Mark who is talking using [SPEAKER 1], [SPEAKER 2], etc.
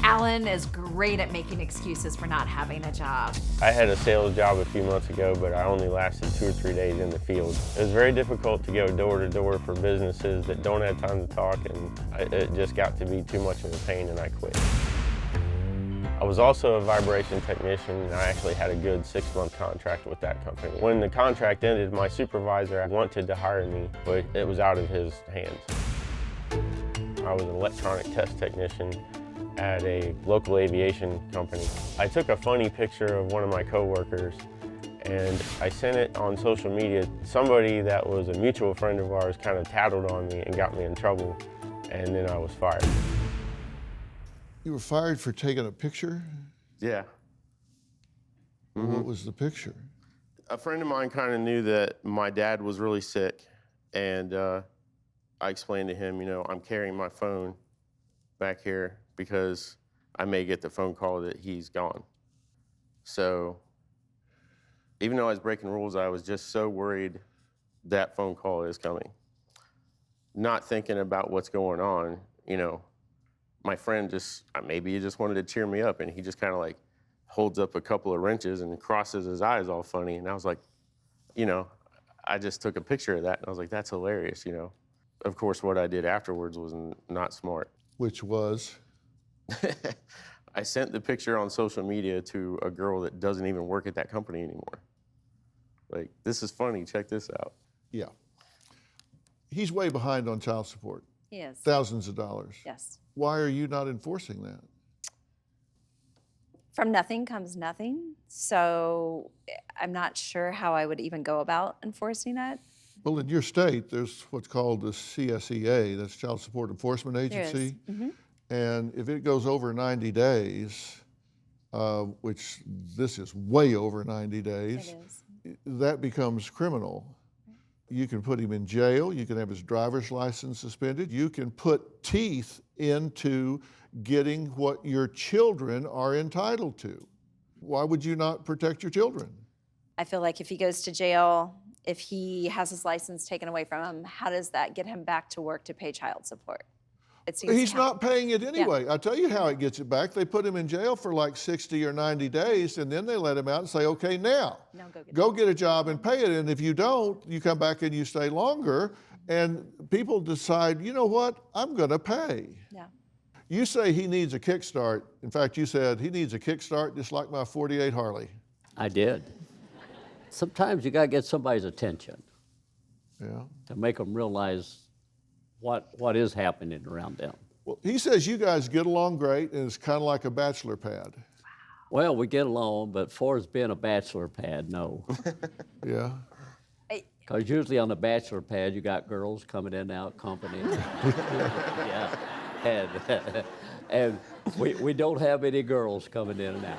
[SPEAKER 1] Alan is great at making excuses for not having a job.
[SPEAKER 2] I had a sales job a few months ago, but I only lasted 2 or 3 days in the field. It was very difficult to go door to door for businesses that don't have time to talk, and it just got to be too much of a pain, and I quit. I was also a vibration technician, and I actually had a good 6-month contract with that company. When the contract ended, my supervisor wanted to hire me, but it was out of his hands. I was an electronic test technician at a local aviation company. I took a funny picture of one of my coworkers and I sent it on social media. Somebody that was a mutual friend of ours kind of tattled on me and got me in trouble, and then I was fired.
[SPEAKER 3] You were fired for taking a picture?
[SPEAKER 2] Yeah. Mm-hmm.
[SPEAKER 3] What was the picture?
[SPEAKER 2] A friend of mine kind of knew that my dad was really sick, and I explained to him, I'm carrying my phone back here because I may get the phone call that he's gone. So even though I was breaking rules, I was just so worried that phone call is coming. Not thinking about what's going on, my friend maybe he just wanted to cheer me up, and he just kind of like holds up a couple of wrenches and crosses his eyes all funny. And I was like, I just took a picture of that, and I was like, that's hilarious, Of course, what I did afterwards was not smart.
[SPEAKER 3] Which was?
[SPEAKER 2] I sent the picture on social media to a girl that doesn't even work at that company anymore. Like, this is funny, check this out.
[SPEAKER 3] Yeah. He's way behind on child support.
[SPEAKER 1] He is.
[SPEAKER 3] Thousands of dollars.
[SPEAKER 1] Yes.
[SPEAKER 3] Why are you not enforcing that?
[SPEAKER 1] From nothing comes nothing, so I'm not sure how I would even go about enforcing it.
[SPEAKER 3] Well, in your state, there's what's called the CSEA, that's Child Support Enforcement Agency.
[SPEAKER 1] Mm-hmm.
[SPEAKER 3] And if it goes over 90 days, which this is way over 90 days, that becomes criminal. You can put him in jail, you can have his driver's license suspended, you can put teeth into getting what your children are entitled to. Why would you not protect your children?
[SPEAKER 1] I feel like if he goes to jail, if he has his license taken away from him, how does that get him back to work to pay child support?
[SPEAKER 3] He's not paying it anyway. Yeah. I'll tell you how it gets it back. They put him in jail for like 60 or 90 days, and then they let him out and say, okay, now, go get a job and pay it. And if you don't, you come back and you stay longer, and people decide, you know what, I'm gonna pay.
[SPEAKER 1] Yeah.
[SPEAKER 3] You say he needs a kickstart. In fact, you said he needs a kickstart just like my 48 Harley.
[SPEAKER 4] I did. Sometimes you gotta get somebody's attention.
[SPEAKER 3] Yeah.
[SPEAKER 4] To make them realize what is happening around them.
[SPEAKER 3] Well, he says you guys get along great, and it's kind of like a bachelor pad.
[SPEAKER 4] Well, we get along, but for as being a bachelor pad, no.
[SPEAKER 3] Yeah.
[SPEAKER 4] Because usually on the bachelor pad, you got girls coming in and out, company. Yeah. And we don't have any girls coming in and out.